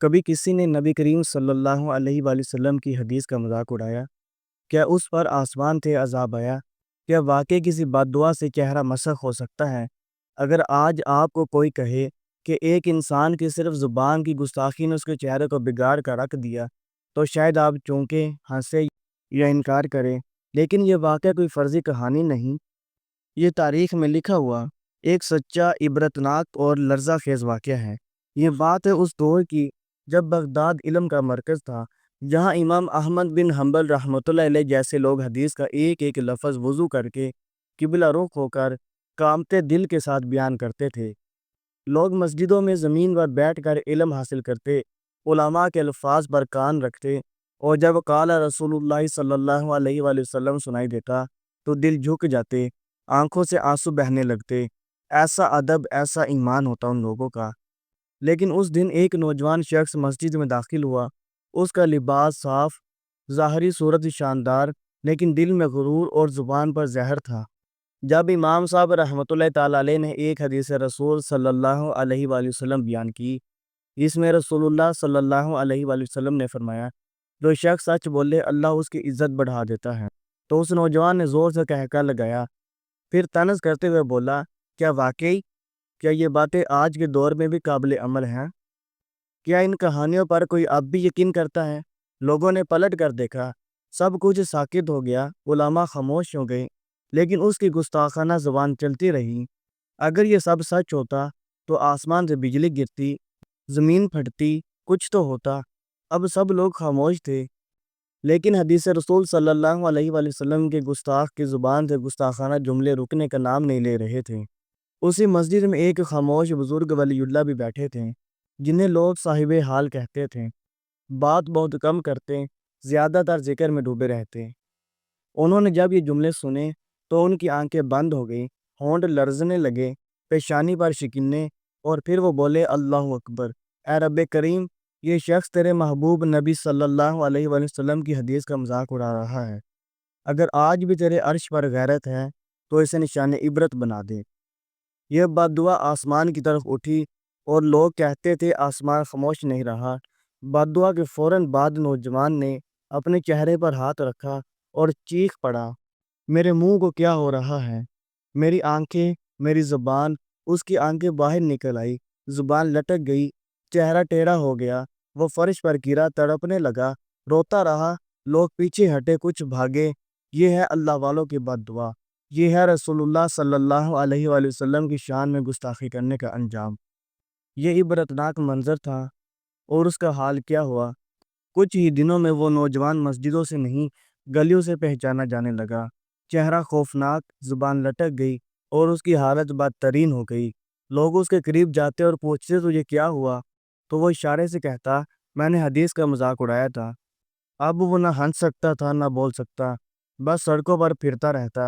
کبھی کسی نے نبی کریم صلی اللہ علیہ وآلہ وسلم کی حدیث کا مذاق اڑایا؟ کیا اس پر آسمان سے عذاب آیا؟ کیا واقعی کسی بد دعا سے چہرہ مسخ ہو سکتا ہے؟ اگر آج آپ کو کوئی کہے کہ ایک انسان کی صرف زبان کی گستاخی نے اس کے چہرے کو بگاڑ کر رکھ دیا، تو شاید آپ چونکیں، ہنسے یا انکار کریں، لیکن یہ واقعہ کوئی فرضی کہانی نہیں۔ یہ تاریخ میں لکھا ہوا ایک سچا، عبرتناک اور لرزہ خیز واقعہ ہے۔ یہ بات ہے اس دور کی جب بغداد علم کا مرکز تھا، جہاں امام احمد بن حنبل رحمۃ اللہ علیہ جیسے لوگ حدیث کا ایک ایک لفظ وضو کر کے قبلہ رخ ہو کر کامتے دل کے ساتھ بیان کرتے تھے۔ لوگ مسجدوں میں زمین پر بیٹھ کر علم حاصل کرتے، علماء کے الفاظ پر کان رکھتے، اور جب قال رسول اللہ صلی اللہ علیہ وآلہ وسلم سنائی دیتا تو دل جھک جاتے، آنکھوں سے آنسو بہنے لگتے۔ ایسا ادب، ایسا ایمان ہوتا ان لوگوں کا۔ لیکن اس دن ایک نوجوان شخص مسجد میں داخل ہوا۔ اس کا لباس صاف، ظاہری صورت شاندار، لیکن دل میں غرور اور زبان پر زہر تھا۔ جب امام صاحب رحمۃ اللہ تعالی علیہ نے ایک حدیث رسول صلی اللہ علیہ وآلہ وسلم بیان کی، اس میں رسول اللہ صلی اللہ علیہ وآلہ وسلم نے فرمایا، جو شخص سچ بولے اللہ اس کی عزت بڑھا دیتا ہے، تو اس نوجوان نے زور سے قہقہ لگایا، پھر طنز کرتے ہوئے بولا، کیا واقعی؟ کیا یہ باتیں آج کے دور میں بھی قابل عمل ہیں؟ کیا ان کہانیوں پر کوئی اب بھی یقین کرتا ہے؟ لوگوں نے پلٹ کر دیکھا، سب کچھ ساکت ہو گیا، علماء خاموش ہو گئے، لیکن اس کی گستاخانہ زبان چلتی رہی۔ اگر یہ سب سچ ہوتا تو آسمان سے بجلی گرتی، زمین پھٹتی، کچھ تو ہوتا۔ اب سب لوگ خاموش تھے، لیکن حدیث رسول صلی اللہ علیہ وآلہ وسلم کے گستاخ کی زبان سے گستاخانہ جملے رکنے کا نام نہیں لے رہے تھے۔ اسی مسجد میں ایک خاموش بزرگ ولی اللہ بھی بیٹھے تھے، جنہیں لوگ صاحب حال کہتے تھے۔ بات بہت کم کرتے، زیادہ تر ذکر میں ڈوبے رہتے۔ انہوں نے جب یہ جملے سنے تو ان کی آنکھیں بند ہو گئیں، ہونٹ لرزنے لگے، پیشانی پر شکنیں، اور پھر وہ بولے، اللہ اکبر! اے رب کریم، یہ شخص تیرے محبوب نبی صلی اللہ علیہ وآلہ وسلم کی حدیث کا مذاق اڑا رہا ہے۔ اگر آج بھی تیرے عرش پر غیرت ہے تو اسے نشان عبرت بنا دے۔ یہ بد دعا آسمان کی طرف اٹھی اور لوگ کہتے تھے آسمان خاموش نہیں رہا۔ بد دعا کے فوراً بعد نوجوان نے اپنے چہرے پر ہاتھ رکھا اور چیخ پڑا، میرے منہ کو کیا ہو رہا ہے؟ میری آنکھیں، میری زبان۔ اس کی آنکھیں باہر نکل آئی، زبان لٹک گئی، چہرہ ٹیڑھا ہو گیا، وہ فرش پر گرا، تڑپنے لگا، روتا رہا۔ لوگ پیچھے ہٹے، کچھ بھاگے۔ یہ ہے اللہ والوں کی بد دعا، یہ ہے رسول اللہ صلی اللہ علیہ وآلہ وسلم کی شان میں گستاخی کرنے کا انجام۔ یہ عبرتناک منظر تھا، اور اس کا حال کیا ہوا؟ کچھ ہی دنوں میں وہ نوجوان مسجدوں سے نہیں، گلیوں سے پہچانا جانے لگا۔ چہرہ خوفناک، زبان لٹک گئی، اور اس کی حالت بدترین ہو گئی۔ لوگ اس کے قریب جاتے اور پوچھتے تجھے کیا ہوا؟ تو وہ اشارے سے کہتا، میں نے حدیث کا مذاق اڑایا تھا۔ اب وہ نہ ہنس سکتا تھا نہ بول سکتا، بس سڑکوں پر پھرتا رہتا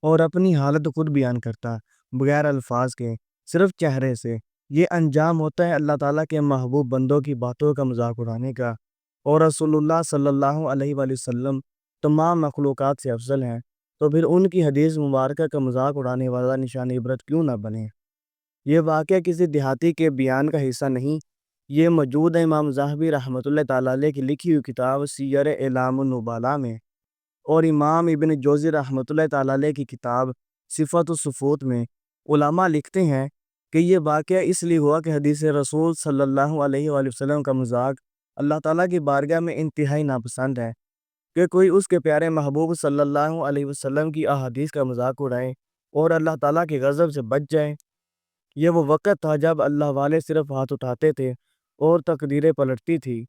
اور اپنی حالت خود بیان کرتا، بغیر الفاظ کے، صرف چہرے سے۔ یہ انجام ہوتا ہے اللہ تعالیٰ کے محبوب بندوں کی باتوں کا مذاق اڑانے کا، اور رسول اللہ صلی اللہ علیہ وآلہ وسلم تمام مخلوقات سے افضل ہیں، تو پھر ان کی حدیث مبارکہ کا مذاق اڑانے والا نشان عبرت کیوں نہ بنے؟ یہ واقعہ کسی دیہاتی کے بیان کا حصہ نہیں، یہ موجود ہے امام ذہبی رحمۃ اللہ تعالی علیہ کی لکھی ہوئی کتاب سیر اعلام النبلاء میں، اور امام ابن جوزی رحمۃ اللہ تعالی علیہ کی کتاب صفات الصفوت میں۔ علماء لکھتے ہیں کہ یہ واقعہ اس لیے ہوا کہ حدیث رسول صلی اللہ علیہ وآلہ وسلم کا مذاق اللہ تعالیٰ کی بارگاہ میں انتہائی ناپسند ہے، کہ کوئی اس کے پیارے محبوب صلی اللہ علیہ وسلم کی احادیث کا مذاق اڑائے اور اللہ تعالیٰ کے غضب سے بچ جائے۔ یہ وہ وقت تھا جب اللہ والے صرف ہاتھ اٹھاتے تھے اور تقدیریں پلٹتی تھی،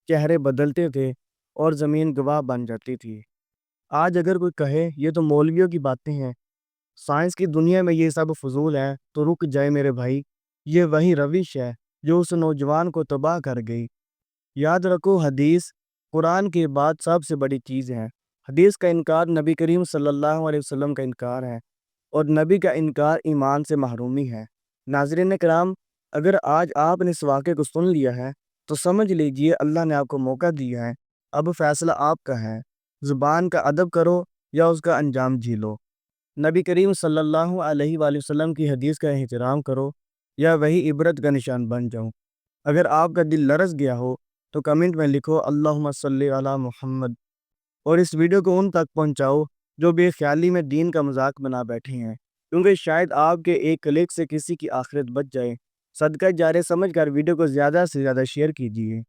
چہرے بدلتے تھے، اور زمین گواہ بن جاتی تھی۔ آج اگر کوئی کہے یہ تو مولویوں کی باتیں ہیں، سائنس کی دنیا میں یہ سب فضول ہے، تو رک جائے میرے بھائی، یہ وہی روش ہے جو اس نوجوان کو تباہ کر گئی۔ یاد رکھو، حدیث قرآن کے بعد سب سے بڑی چیز ہے۔ حدیث کا انکار نبی کریم صلی اللہ علیہ وسلم کا انکار ہے، اور نبی کا انکار ایمان سے محرومی ہے۔ ناظرین کرام، اگر آج آپ نے اس واقعے کو سن لیا ہے تو سمجھ لیجئے اللہ نے آپ کو موقع دیا ہے، اب فیصلہ آپ کا ہے۔ زبان کا ادب کرو یا اس کا انجام جھیلو۔ نبی کریم صلی اللہ علیہ وآلہ وسلم کی حدیث کا احترام کرو یا وہی عبرت کا نشان بن جاؤ۔ اگر آپ کا دل لرز گیا ہو تو کمنٹ میں لکھو اللہم صلی علی محمد، اور اس ویڈیو کو ان تک پہنچاؤ جو بے خیالی میں دین کا مذاق بنا بیٹھے ہیں، کیونکہ شاید آپ کے ایک کلک سے کسی کی آخرت بچ جائے۔ صدقہ جاریہ سمجھ کر ویڈیو کو زیادہ سے زیادہ شیئر کیجیے۔